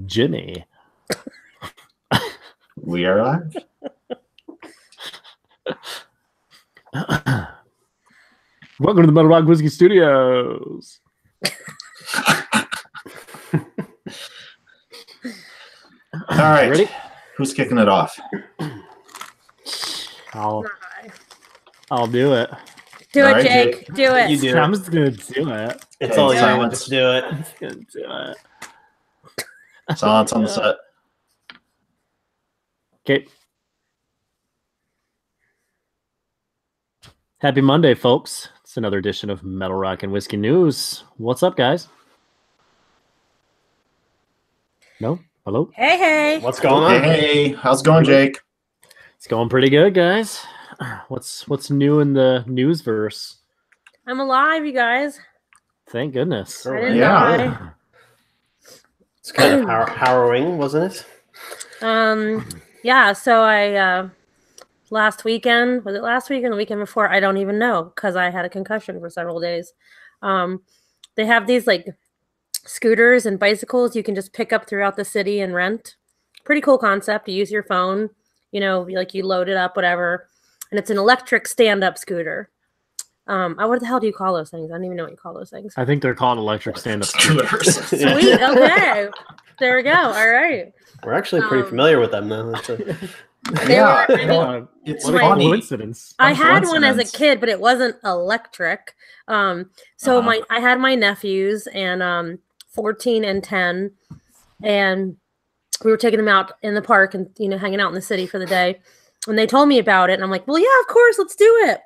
Jimmy. We are live. Welcome to the Metal Rock Whiskey Studios. All right. Ready? Who's kicking it off? I'll do it. Do All it, right, Jake. Jake. Do it. You do I'm it. just gonna do it. It's all you. Silence. Just do it. I'm just gonna do it. Silence on the set. Okay. Happy Monday, folks. It's another edition of Metal Rock and Whiskey News. What's up, guys? No? Hello? Hey, hey. What's going on? Hey, how's it going, Jake? It's going pretty good, guys. What's new in the newsverse? I'm alive, you guys. Thank goodness. I didn't Yeah. die. It's kind of harrowing, wasn't it? Yeah, so I last weekend, was it last weekend, the weekend before? I don't even know because I had a concussion for several days. They have these like scooters and bicycles you can just pick up throughout the city and rent. Pretty cool concept. You use your phone, you know, like you load it up, whatever. And it's an electric stand-up scooter. What the hell do you call those things? I don't even know what you call those things. I think they're called electric stand-up. Scooters. Sweet. Okay. There we go. All right. We're actually pretty familiar with them now. That's Yeah, They were- Well, it's what a funny. coincidence. I had one as a Coincidence. kid, but it wasn't electric. I had my nephews and 14 and 10, and we were taking them out in the park and hanging out in the city for the day. And they told me about it, and I'm like, well, yeah, of course, let's do it.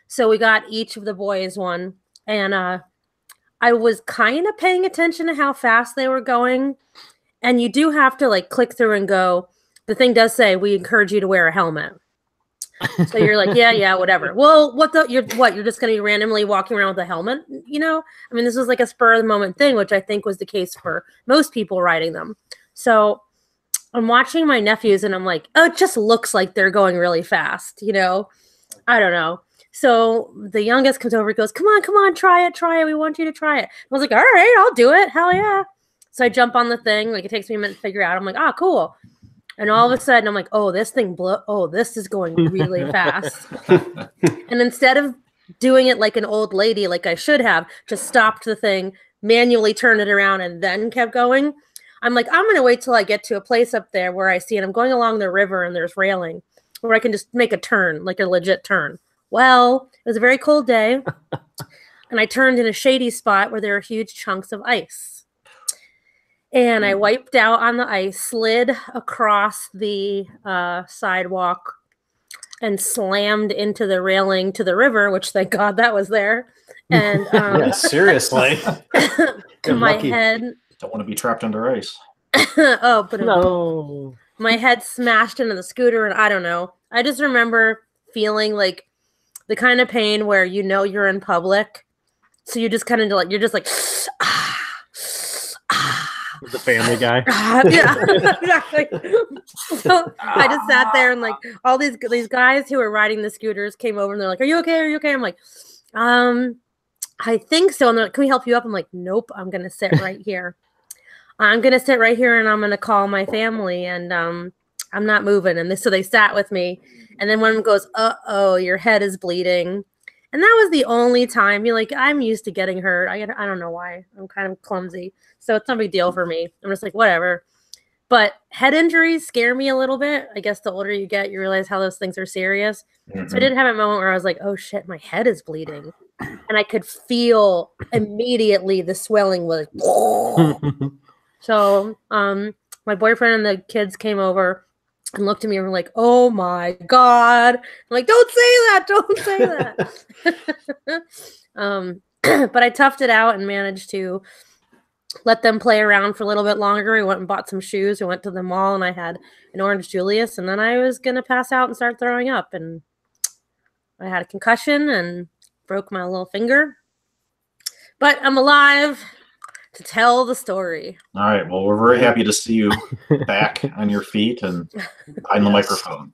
So we got each of the boys one, and I was kind of paying attention to how fast they were going. And you do have to like click through and go. The thing does say we encourage you to wear a helmet. So you're like, yeah, whatever. Well, you're just going to be randomly walking around with a helmet? I mean, this was like a spur of the moment thing, which I think was the case for most people riding them. So I'm watching my nephews and I'm like, oh, it just looks like they're going really fast. I don't know. So the youngest comes over and goes, come on, try it. We want you to try it. I was like, all right, I'll do it. Hell yeah. So I jump on the thing. Like it takes me a minute to figure out. I'm like, oh, cool. And all of a sudden, I'm like, oh, this is going really fast. And instead of doing it like an old lady, like I should have, just stopped the thing, manually turned it around, and then kept going. I'm like, I'm going to wait till I get to a place up there where I see it. I'm going along the river, and there's railing where I can just make a turn, like a legit turn. Well, it was a very cold day, and I turned in a shady spot where there were huge chunks of ice. And I wiped out on the ice, slid across the sidewalk, and slammed into the railing to the river, which thank God that was there. And yeah, seriously. my lucky. head. Don't want to be trapped under ice. But No. my head smashed into the scooter, and I don't know. I just remember feeling like the kind of pain where you're in public, so you just kind of like you're just like. The Family Guy. Yeah, exactly. So I just sat there and like all these guys who were riding the scooters came over and they're like, "Are you okay? Are you okay?" I'm like, I think so. And they're like, "Can we help you up?" I'm like, "Nope, I'm gonna sit right here. I'm gonna sit right here and I'm gonna call my family and I'm not moving." And so they sat with me, and then one of them goes, "Uh-oh, your head is bleeding." And that was the only time. I'm used to getting hurt. I don't know why. I'm kind of clumsy. So it's no big deal for me. I'm just like, whatever. But head injuries scare me a little bit. I guess the older you get, you realize how those things are serious. Mhm. So I did have a moment where I was like, oh shit, my head is bleeding. And I could feel immediately the swelling was So my boyfriend and the kids came over and looked at me and were like, oh my God. I'm like, don't say that. But I toughed it out and managed to let them play around for a little bit longer. We went and bought some shoes. We went to the mall and I had an Orange Julius, and then I was going to pass out and start throwing up. And I had a concussion and broke my little finger. But I'm alive to tell the story. All right. Well, we're very happy to see you back on your feet and behind the microphone.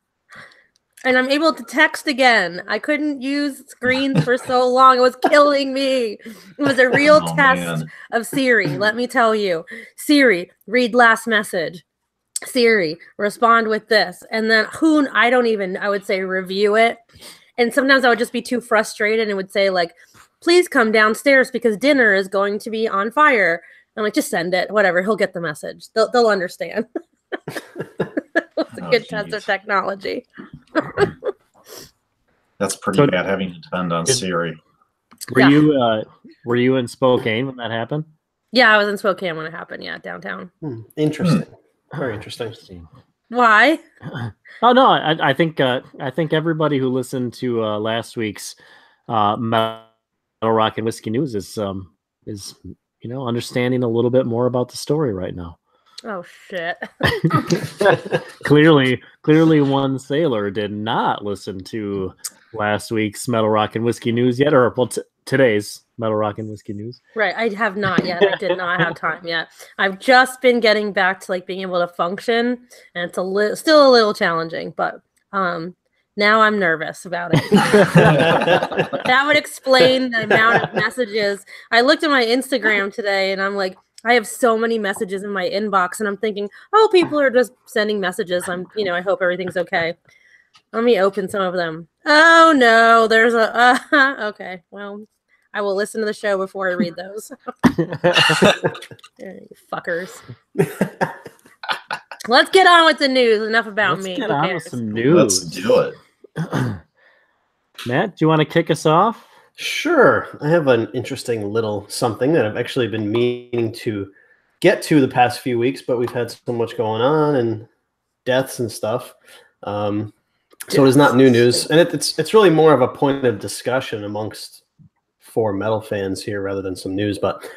And I'm able to text again. I couldn't use screens for so long. It was killing me. It was a real Oh, test man. of Siri, let me tell you. Siri, read last message. Siri, respond with this. And then I would say review it. And sometimes I would just be too frustrated and would say, like, please come downstairs because dinner is going to be on fire. I'm like, just send it. Whatever. He'll get the message. They'll understand. It's a good test of technology. That's pretty bad having to depend on Siri. Were you in Spokane when that happened? Yeah, I was in Spokane when it happened. Yeah, downtown. Interesting. Very interesting. Why? Oh no, I think everybody who listened to last week's Metal Rock and Whiskey News is understanding a little bit more about the story right now. Oh shit! Clearly, one sailor did not listen to last week's Metal Rock and Whiskey News yet, or today's Metal Rock and Whiskey News. Right, I have not yet. I did not have time yet. I've just been getting back to like being able to function, and it's still a little challenging, but now I'm nervous about it. That would explain the amount of messages. I looked at my Instagram today, and I'm like, I have so many messages in my inbox, and I'm thinking, oh, people are just sending messages. I hope everything's okay. Let me open some of them. Oh no, there's okay. Well, I will listen to the show before I read those. You fuckers. Let's get on with the news. Enough about me. Get on with some news. Let's do it. Matt, do you want to kick us off? Sure. I have an interesting little something that I've actually been meaning to get to the past few weeks, but we've had so much going on and deaths and stuff. So it is not new news. And it's really more of a point of discussion amongst four metal fans here rather than some news. But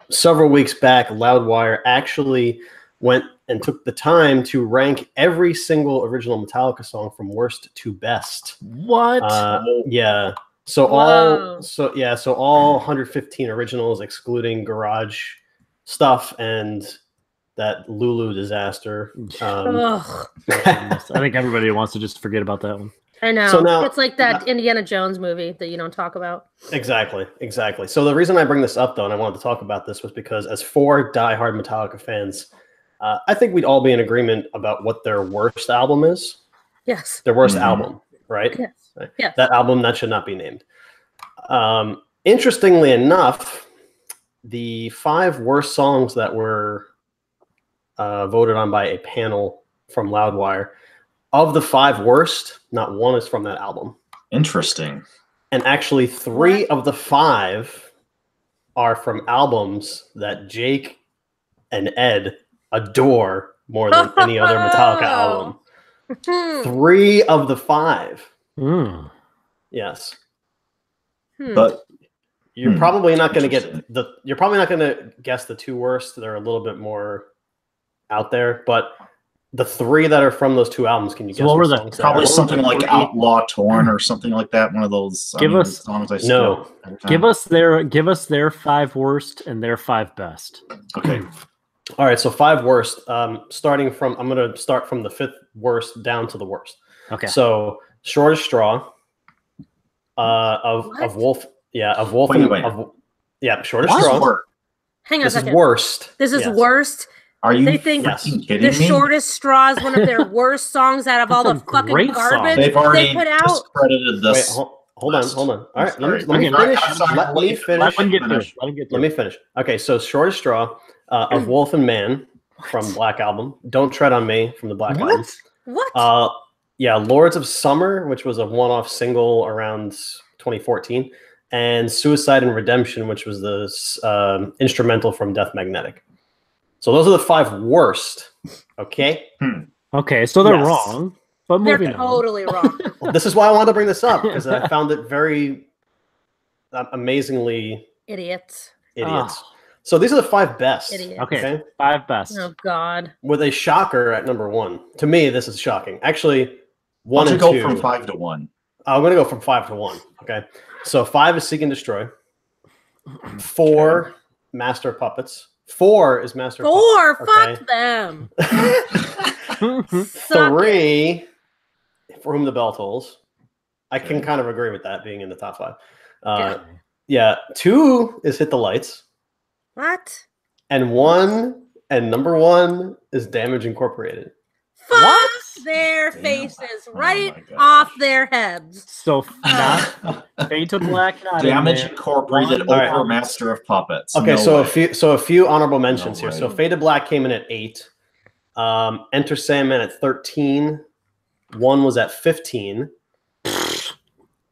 several weeks back, Loudwire actually went and took the time to rank every single original Metallica song from worst to best. What? Yeah. So all 115 originals, excluding garage stuff and that Lulu disaster. I think everybody wants to just forget about that one. I know. So now, it's like that Indiana Jones movie that you don't talk about. Exactly. So the reason I bring this up, though, and I wanted to talk about this, was because as four diehard Metallica fans, I think we'd all be in agreement about what their worst album is. Yes. Their worst album, right? Yes. Right. Yes. That album that should not be named. Interestingly enough, the 5 worst songs that were voted on by a panel from Loudwire, of the 5 worst, not one is from that album. Interesting. And actually 3 of the 5 are from albums that Jake and Ed adore more than any other Metallica album. 3 of the 5. Yes. But you're probably not going to you're probably not going to guess the 2 worst. They're a little bit more out there, but the 3 that are from those 2 albums, can you guess? What were songs probably something like Outlaw Torn or something like that. One of those songs I no. Give us their 5 worst and their 5 best. Okay. All right, so 5 worst. Starting from, I'm going to start from the 5th worst down to the worst. Okay. So Shortest Straw, of Wolf, of Wolf and Shortest Straw. Hang on a second. Is worst. This is worst. Are you kidding me? Shortest Straw is one of their worst songs out of all the fucking garbage they've already put out. Discredited this. Wait, hold on. All right, let me finish. Okay, so Shortest Straw, of Wolf and Man from Black Album. Don't Tread on Me from the Black Album. What? Lords of Summer, which was a one-off single around 2014, and Suicide and Redemption, which was the instrumental from Death Magnetic. So those are the 5 worst. Okay. Okay, so they're wrong, but they're totally wrong. Well, this is why I wanted to bring this up, because I found it very amazingly idiots. So these are the 5 best. Idiots. Okay, 5 best. Oh God. With a shocker at number 1. To me, this is shocking. Actually, 1 and 2. Go from 5 to 1. I'm going to go from 5 to 1. Okay. So 5 is Seek and Destroy. 4, Master of Puppets. 4 is Master of Puppets. Fuck them. 3 For Whom the Bell Tolls. I can kind of agree with that being in the top 5. Yeah, 2 is Hit the Lights. What? And number 1 is Damage Incorporated. Fuck their faces right off their heads. So not Fade to Black, not Damage Incorporated, Opera Master of Puppets. Okay, a few honorable mentions here. So Fade to Black came in at 8. Enter Sandman at 13. 1 was at 15.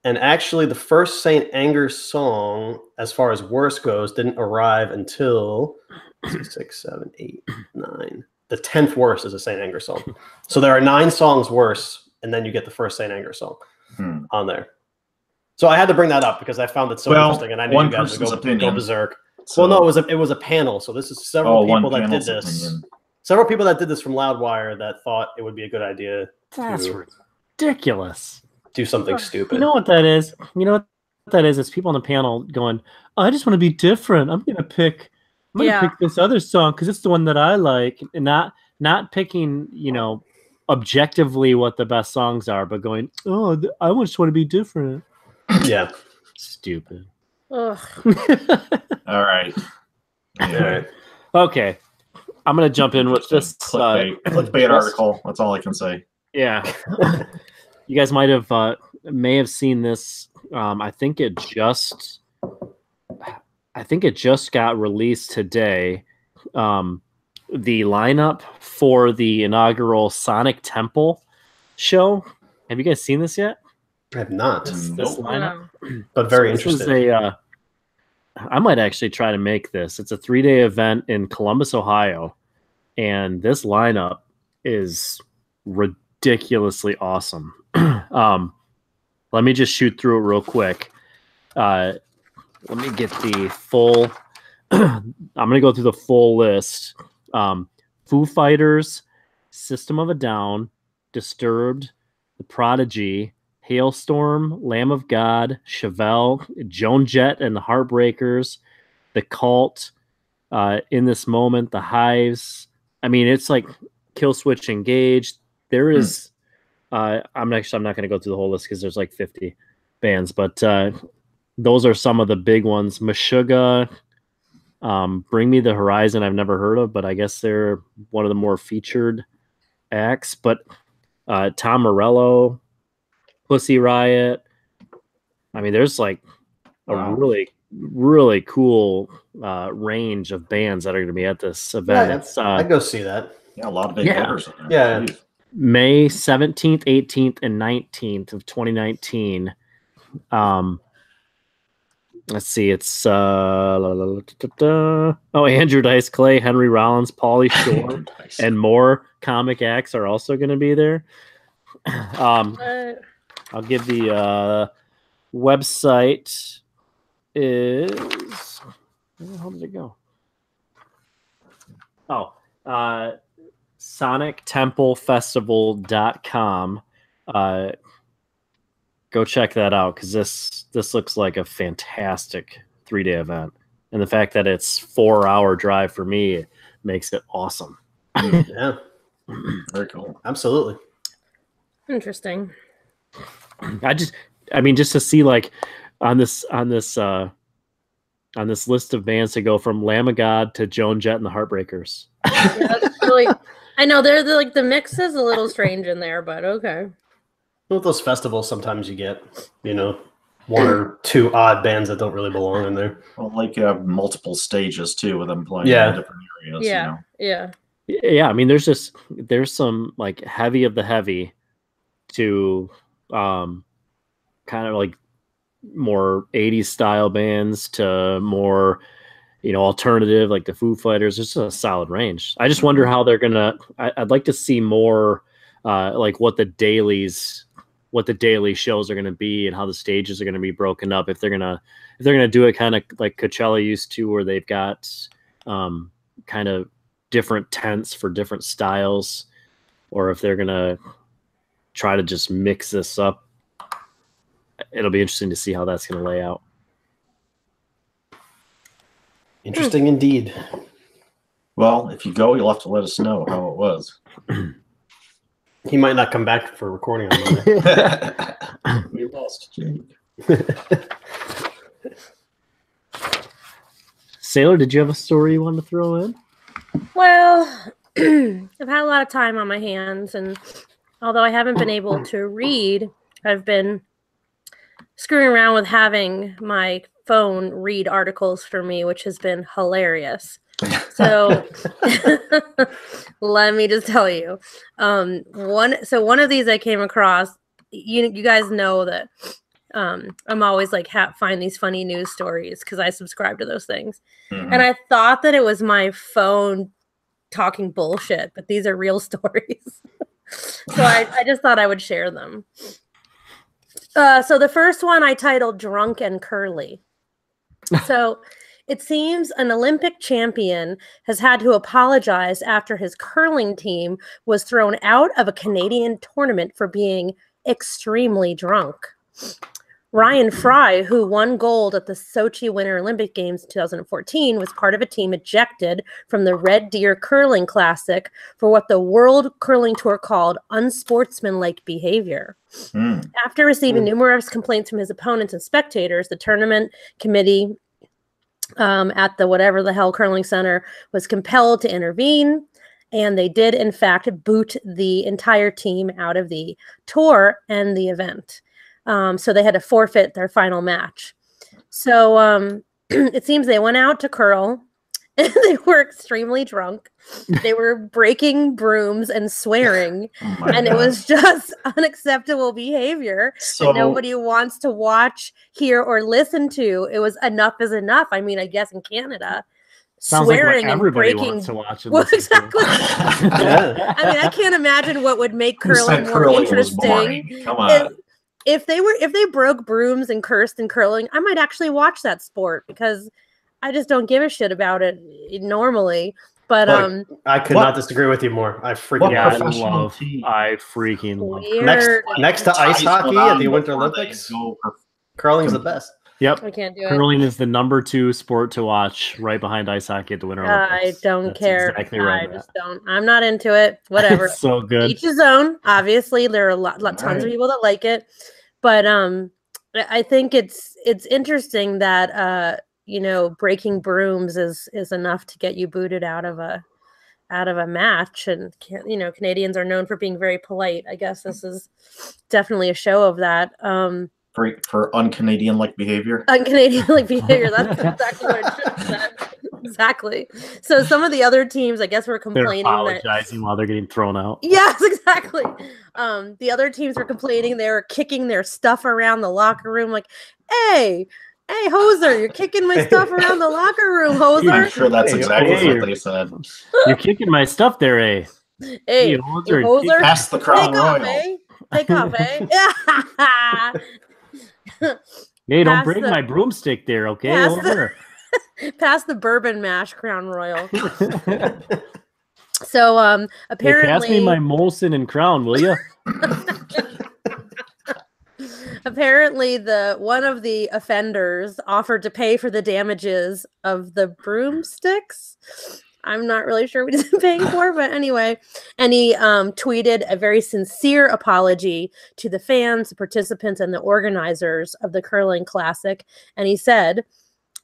And actually, the first Saint Anger song, as far as worst goes, didn't arrive until 6, 7, 8, 9. The 10th worst is a Saint Anger song. So there are 9 songs worse, and then you get the first Saint Anger song on there. So I had to bring that up because I found it so interesting, and I knew you guys would go berserk. So, well, no, it was a panel. So this is several people that did this. Opinion. Several people that did this from Loudwire that thought it would be a good idea. That's ridiculous. Do something stupid. You know what that is? You know what that is? It's people on the panel going, oh, I just want to be different. I'm gonna pick this other song because it's the one that I like, and not picking, objectively what the best songs are, but going, oh, I just want to be different. Yeah. Stupid. Ugh. All right. Okay. I'm gonna jump in with this clickbait article. That's all I can say. Yeah. You guys may have seen this. I think it just got released today. The lineup for the inaugural Sonic Temple show. Have you guys seen this yet? I have not. This lineup, but very interesting. I might actually try to make this. It's a 3-day event in Columbus, Ohio, and this lineup is ridiculously awesome. Let me just shoot through it real quick. Let me get the full. I'm gonna go through the full list. Foo Fighters, System of a Down, Disturbed, The Prodigy, Hailstorm, Lamb of God, Chevelle, Joan Jett and the Heartbreakers, The Cult, In This Moment, The Hives. I mean, it's like Killswitch Engage. There is. I'm not going to go through the whole list because there's like 50 bands, but those are some of the big ones. Meshuggah, Bring Me the Horizon. I've never heard of, but I guess they're one of the more featured acts. But Tom Morello, Pussy Riot. I mean, there's like a really, really cool range of bands that are going to be at this event. Yeah, I'd go see that. Yeah, a lot of big hitters. Yeah. May 17th, 18th, and 19th of 2019. Let's see. It's Andrew Dice Clay, Henry Rollins, Pauly Shore, and more comic acts are also going to be there. I'll give the website is. Where the hell did it go? SonicTempleFestival.com. Go check that out because this looks like a fantastic 3-day event, and the fact that it's 4-hour drive for me makes it awesome. Yeah, very cool. Absolutely interesting. Just to see like on this list of bands to go from Lamb of God to Joan Jett and the Heartbreakers. Yeah, that's really, I know the mix is a little strange in there, but okay. With those festivals, sometimes you get, 1 or 2 odd bands that don't really belong in there. Well, like you have multiple stages too with them playing in different areas. Yeah, yeah. I mean, there's some like heavy of the heavy to kind of like more 80s style bands to more alternative like the Foo Fighters. It's a solid range. I just wonder how they're gonna I'd like to see more like what the daily shows are gonna be and how the stages are gonna be broken up, if they're gonna do it kind of like Coachella used to, where they've got kind of different tents for different styles, or if they're gonna try to just mix this up. It'll be interesting to see how that's going to lay out. Interesting indeed. Well, if you go, you'll have to let us know how it was. He might not come back for recording on Monday. We lost Jake. Sailor, did you have a story you wanted to throw in? Well, I've had a lot of time on my hands, and although I haven't been able to read, I've been screwing around with having my phone read articles for me, which has been hilarious. So let me just tell you, one of these I came across. You guys know that I'm always like find these funny news stories because I subscribe to those things, and I thought that it was my phone talking bullshit, but these are real stories. So I just thought I would share them. So the first one I titled "Drunk and Curly." So it seems an Olympic champion has had to apologize after his curling team was thrown out of a Canadian tournament for being extremely drunk. Ryan Fry, who won gold at the Sochi Winter Olympic Games in 2014, was part of a team ejected from the Red Deer Curling Classic for what the World Curling Tour called unsportsmanlike behavior. After receiving numerous complaints from his opponents and spectators, the tournament committee at the whatever the hell curling center was compelled to intervene, and they did in fact boot the entire team out of the tour and the event. So they had to forfeit their final match. So it seems they went out to curl and they were extremely drunk. They were breaking brooms and swearing, and it was just unacceptable behavior that nobody wants to watch, hear, or listen to. It was enough is enough. I mean, I guess in Canada, sounds swearing like everybody and breaking wants to watch it. Well, exactly. I mean, I can't imagine what would make curling more interesting. Come on. If they broke brooms and cursed in curling, I might actually watch that sport because I just don't give a shit about it normally. But I could not disagree with you more. I freaking love next to ice hockey at the Winter Olympics. Curling's the best. Yep. I can't do it. Curling is the #2 sport to watch, right behind ice hockey at the Winter Olympics. I don't That's care. Exactly right, I just don't. I'm not into it. Whatever. It's so good. Each his own. Obviously, there are tons of people that like it, but I think it's interesting that breaking brooms is enough to get you booted out of a match, and Canadians are known for being very polite. I guess this is definitely a show of that. For un-Canadian-like behavior. Un-Canadian-like behavior. That's exactly what it should have said. Exactly. So some of the other teams, I guess, were complaining. They're apologizing while they're getting thrown out. Yes, exactly. The other teams were complaining. They were kicking their stuff around the locker room, like, "Hey, Hoser, you're kicking my stuff around the locker room, Hoser." I'm sure that's exactly what they said. You're kicking my stuff there, eh? Hey, Hoser, pass the Crown Royal. Take off, eh? Hey, don't break my broomstick there, okay? Pass the bourbon mash Crown Royal. So apparently, pass me my Molson and Crown, will you? Apparently, one of the offenders offered to pay for the damages of the broomsticks. I'm not really sure what he's paying for, but anyway. And he tweeted a very sincere apology to the fans, the participants, and the organizers of the Curling Classic. And he said,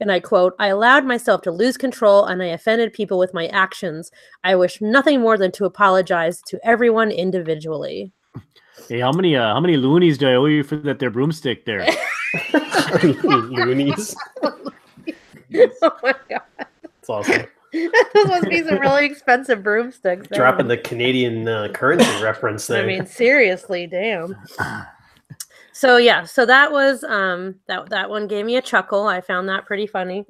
and I quote, "I allowed myself to lose control and I offended people with my actions. I wish nothing more than to apologize to everyone individually." Hey, how many loonies do I owe you for their broomstick there? Loonies. Oh my God. That's awesome. Those must be some really expensive broomsticks. Dropping the Canadian currency reference there. I mean, seriously, damn. So yeah, so that was that one gave me a chuckle. I found that pretty funny.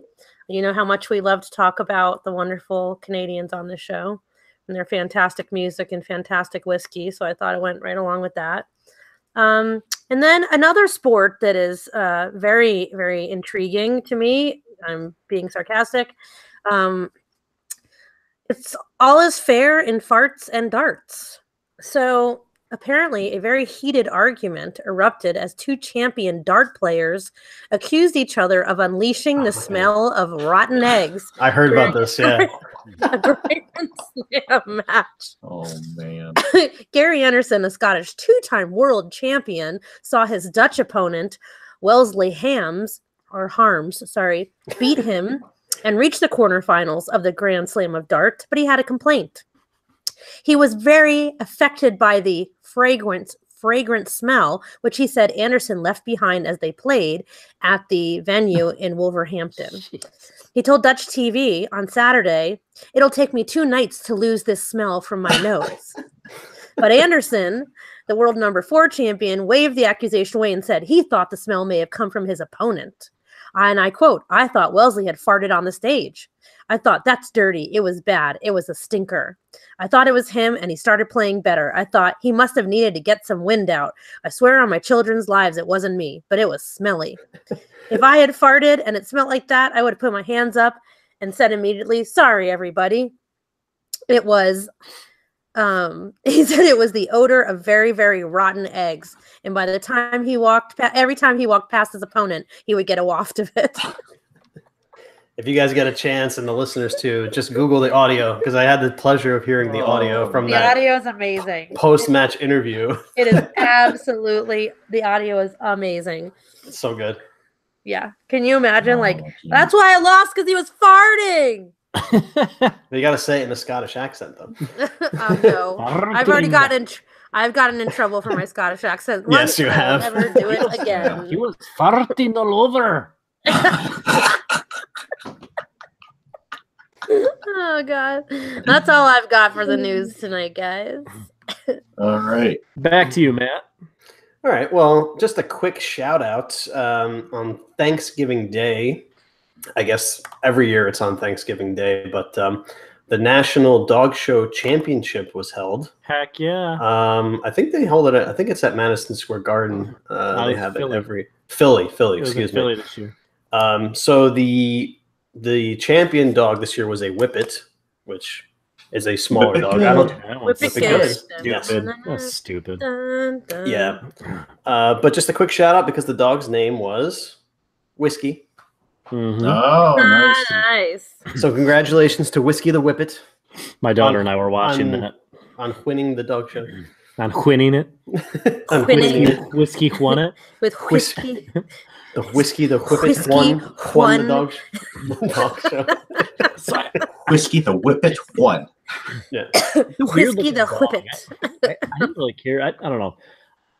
You know how much we love to talk about the wonderful Canadians on this show and their fantastic music and fantastic whiskey. So I thought it went right along with that. And then another sport that is very, very intriguing to me. I'm being sarcastic. It's all is fair in farts and darts. So apparently a very heated argument erupted as two champion dart players accused each other of unleashing the smell of rotten eggs. I heard about this, yeah. a Grand Slam match. Oh man. Gary Anderson, a Scottish two-time world champion, saw his Dutch opponent, Wellesley Harms, beat him and reached the quarterfinals of the Grand Slam of Dart, but he had a complaint. He was very affected by the fragrant smell, which he said Anderson left behind as they played at the venue in Wolverhampton. Jeez. He told Dutch TV on Saturday, "It'll take me 2 nights to lose this smell from my nose." But Anderson, the world number 4 champion, waved the accusation away and said he thought the smell may have come from his opponent. And I quote, "I thought Wellesley had farted on the stage. I thought, that's dirty. It was bad. It was a stinker. I thought it was him, and he started playing better. I thought he must have needed to get some wind out. I swear on my children's lives it wasn't me, but it was smelly. If I had farted and it smelled like that, I would have put my hands up and said immediately, sorry, everybody." It was, he said it was the odor of very, very rotten eggs. And by the time he walked, every time he walked past his opponent, he would get a waft of it. If you guys get a chance, and the listeners too, just Google the audio, because I had the pleasure of hearing the audio from that. The audio is amazing. Post-match interview. It is absolutely, the audio is amazing. It's so good. Yeah. Can you imagine? That's why I lost, because he was farting. You got to say it in a Scottish accent, though. No. I've gotten in trouble for my Scottish accent. Yes, you have. I'll never do it again. He was farting all over. Oh God, that's all I've got for the news tonight, guys. All right, back to you, Matt. All right, well, just a quick shout out on Thanksgiving Day. I guess every year it's on Thanksgiving Day, but the National Dog Show Championship was held. Heck yeah! I think they hold it. I think it's at Madison Square Garden. They have Philly. it every Philly. Excuse me. Philly this year. So the champion dog this year was a Whippet, which is a smaller dog. I don't Whippet good. Yes. That's stupid. Yeah. But just a quick shout out because the dog's name was Whiskey. Mm-hmm. Oh, nice. Nice. So congratulations to Whiskey the Whippet. My daughter and I were watching that. On winning the dog show. On winning it. On Winning. Whiskey won it. With Whiskey. The Whiskey the Whippet won the dog show. Whiskey the Whippet won. Yeah. Whiskey the Whippet. I don't really care. I don't know.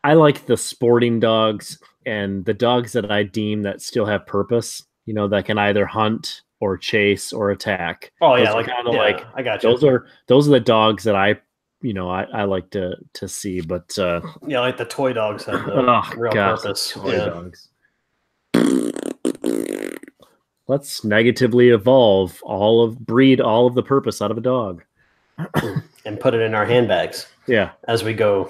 I like the sporting dogs and the dogs that I deem that still have purpose. You know, that can either hunt or chase or attack. Oh yeah, I got you. Those are the dogs that I like to see. But yeah, like the toy dogs have the real purpose. Toy dogs. Let's negatively evolve breed all of the purpose out of a dog and put it in our handbags. Yeah, as we go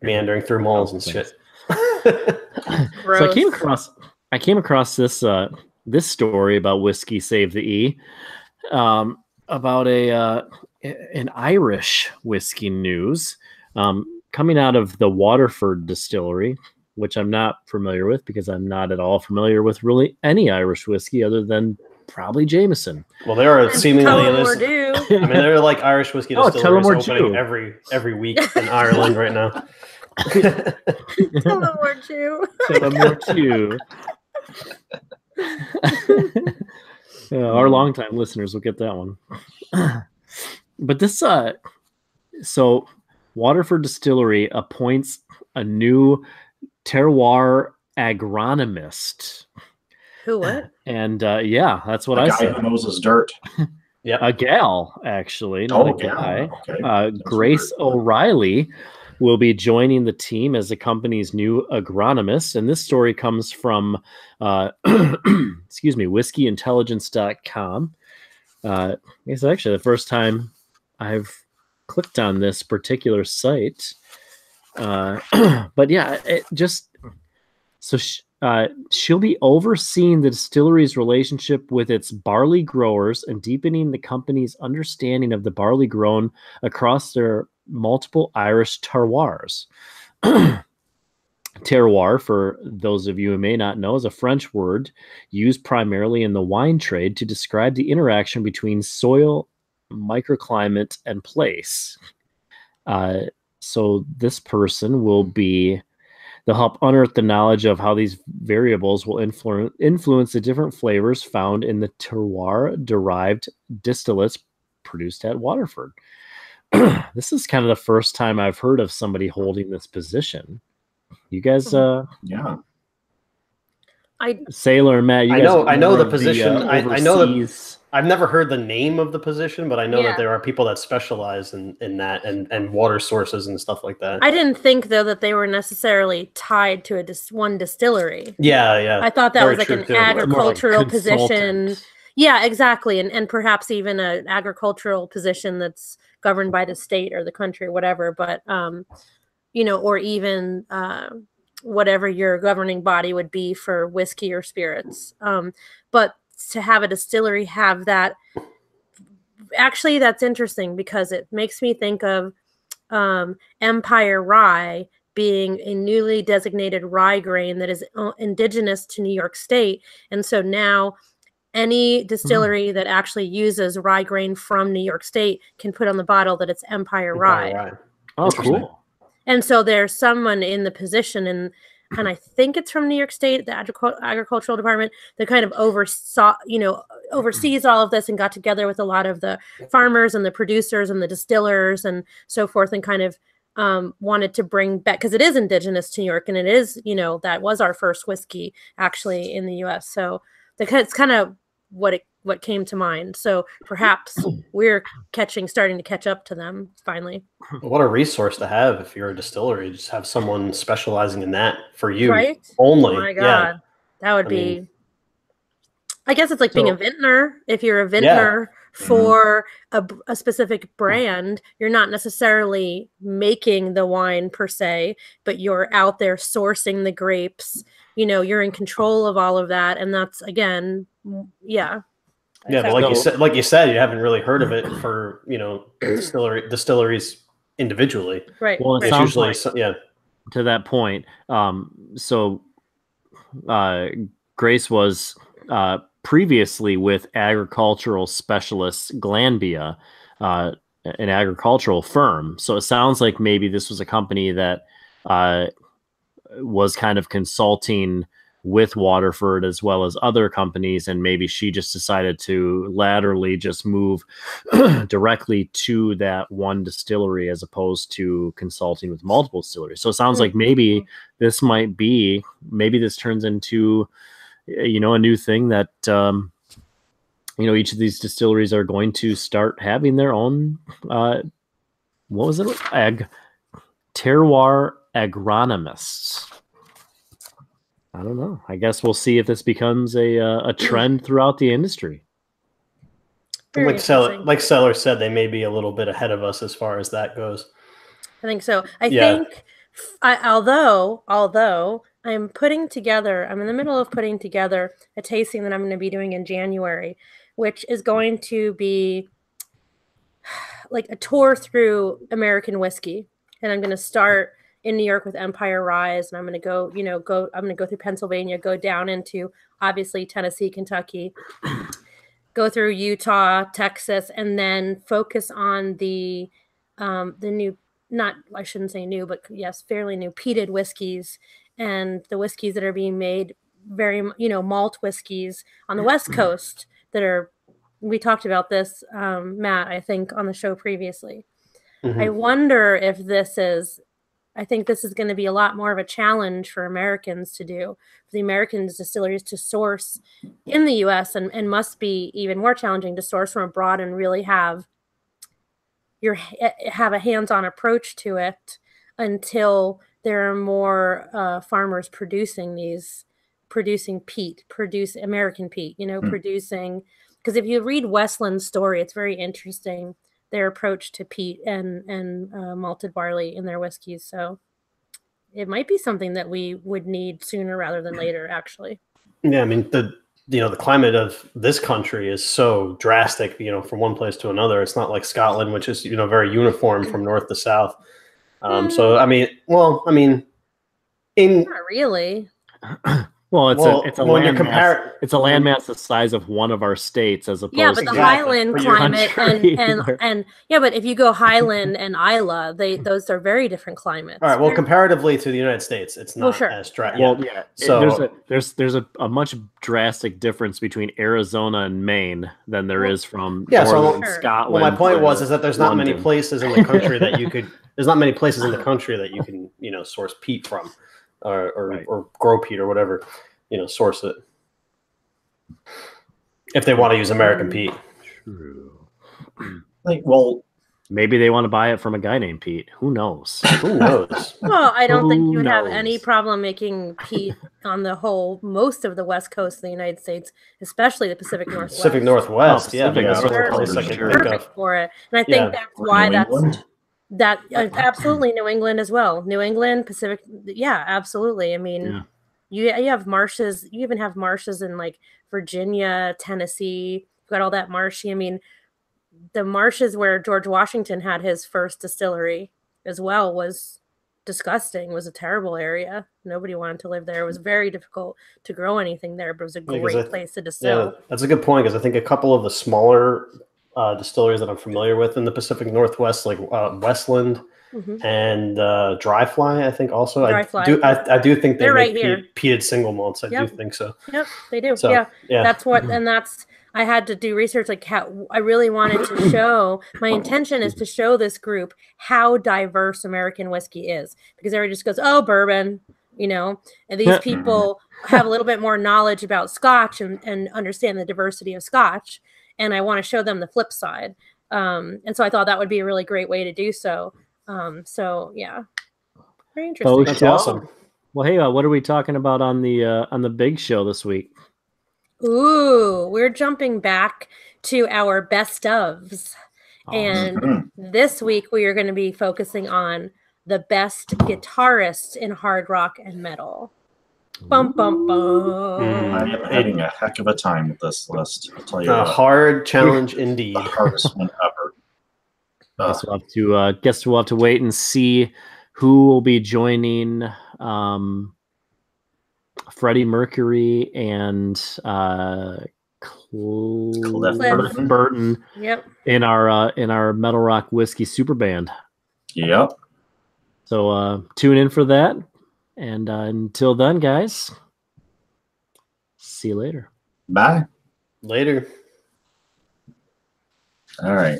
meandering through malls and shit. So I came across this story about Whiskey Save the E, about an Irish whiskey news coming out of the Waterford distillery, which I'm not familiar with because I'm not at all familiar with really any Irish whiskey other than probably Jameson. Well, there are seemingly there are like Irish whiskey distilleries opening every week in Ireland right now. Tullamore Jew. Tullamore Jew. Our longtime listeners will get that one. But this, so Waterford Distillery appoints a new terroir agronomist. Who? What? And yeah, that's what I said. A guy who knows his dirt. Yeah, a gal actually, not a guy. Okay. Grace O'Reilly will be joining the team as the company's new agronomist. And this story comes from, whiskeyintelligence.com. It's actually the first time I've clicked on this particular site. But yeah, she'll be overseeing the distillery's relationship with its barley growers and deepening the company's understanding of the barley grown across their multiple Irish terroirs. Terroir, for those of you who may not know, is a French word used primarily in the wine trade to describe the interaction between soil, microclimate, and place. So this person they'll help unearth the knowledge of how these variables will influence the different flavors found in the terroir-derived distillates produced at Waterford. This is kind of the first time I've heard of somebody holding this position. You guys, yeah. Sailor and Matt, you guys I know the position. I know I've never heard the name of the position, but I know that there are people that specialize in that and water sources and stuff like that. I didn't think though that they were necessarily tied to one distillery. Yeah. I thought that was like an agricultural position. Yeah, exactly, and perhaps even an agricultural position that's governed by the state or the country or whatever. But or even whatever your governing body would be for whiskey or spirits. But to have a distillery have that, actually, that's interesting because it makes me think of Empire Rye being a newly designated rye grain that is indigenous to New York State. And so now any distillery that actually uses rye grain from New York State can put on the bottle that it's Empire Rye. Oh, cool. And so there's someone in the position, and I think it's from New York State, the agricultural department, that kind of oversees all of this and got together with a lot of the farmers and the producers and the distillers and so forth, and kind of wanted to bring back, because it is indigenous to New York, and it is, that was our first whiskey actually in the U.S. So it's kind of what came to mind. So perhaps we're starting to catch up to them finally. What a resource to have if you're a distillery. Just have someone specializing in that for you, right? Only. Oh my God. That would be, I guess it's like being a vintner. If you're a vintner for a specific brand, you're not necessarily making the wine per se, but you're out there sourcing the grapes. You're in control of all of that. And that's, again, Yeah, but like you said, you haven't really heard of it for distilleries individually. Right. Well, it sounds usually to that point. Grace was previously with agricultural specialists Glanbia, an agricultural firm. So it sounds like maybe this was a company that was kind of consulting with Waterford as well as other companies, and maybe she just decided to laterally just move directly to that one distillery as opposed to consulting with multiple distilleries. So it sounds like maybe this turns into a new thing that each of these distilleries are going to start having their own what was it, terroir agronomists. I don't know. I guess we'll see if this becomes a trend throughout the industry. Very like Seller said, they may be a little bit ahead of us as far as that goes. I think so. I think, although I'm in the middle of putting together a tasting that I'm going to be doing in January, which is going to be like a tour through American whiskey, and I'm going to start in New York with Empire Rye, and I'm going to go, I'm going to go through Pennsylvania, go down into obviously Tennessee, Kentucky, go through Utah, Texas, and then focus on the new, I shouldn't say new, but yes, fairly new peated whiskeys and the whiskeys that are being made very, malt whiskeys on the West Coast we talked about this, Matt, I think on the show previously. Mm-hmm. I wonder if I think this is going to be a lot more of a challenge for Americans to do, for the American distilleries to source in the U.S. and must be even more challenging to source from abroad and really have a hands-on approach to it until there are more farmers producing American peat, producing, because if you read Westland's story, it's very interesting, their approach to peat and malted barley in their whiskeys. So it might be something that we would need sooner rather than later, actually. Yeah, I mean, the climate of this country is so drastic, from one place to another. It's not like Scotland, which is, very uniform from north to south. So, In Not really. Well, it's a when you're landmass. It's a landmass the size of one of our states, as opposed. Yeah, but the to Highland climate country, and yeah, but if you go Highland and Isla, those are very different climates. All right. Well, comparatively to the United States, it's not as dry. Well, yeah. So there's a much drastic difference between Arizona and Maine than there is from Scotland. Well, my point is that there's not many places in the country that you could. There's not many places in the country that you can source peat from, or grow peat or whatever, source it. If they want to use American peat. True. Maybe they want to buy it from a guy named Pete. Who knows? Who knows? Well, I don't think you would have any problem making peat on the whole, most of the west coast of the United States, especially the Pacific Northwest. Pacific Northwest, Perfect for it. And I think that's why absolutely New England as well. New England, Pacific, absolutely. I mean, you have marshes. You even have marshes in like Virginia, Tennessee. You've got all that marshy. I mean, the marshes where George Washington had his first distillery as well was disgusting. It was a terrible area. Nobody wanted to live there. It was very difficult to grow anything there, but it was a great place to distill. Yeah, that's a good point, because I think a couple of the smaller distilleries that I'm familiar with in the Pacific Northwest, like Westland and Dry Fly, I think also. I do think they make peated single malts. I do think so. Yep, they do. So, that's what, and that's. I had to do research, like how I really wanted to show, my intention is to show this group how diverse American whiskey is, because everybody just goes, oh, bourbon, and these people have a little bit more knowledge about Scotch and understand the diversity of Scotch. And I want to show them the flip side. And so I thought that would be a really great way to do so. Very interesting. That's awesome. Well, hey, what are we talking about on the big show this week? Ooh, we're jumping back to our best ofs. And this week we are going to be focusing on the best guitarists in hard rock and metal. Bum, bum, bum. I am having a heck of a time with this list. I'll tell you a hard challenge indeed. The hardest one ever. Guess we'll have to wait and see who will be joining Freddie Mercury and Cliff Burton in our Metal Rock Whiskey Super Band. Yep. So tune in for that. And until then, guys, see you later. Bye. Later. All right.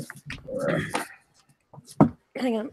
Hang on.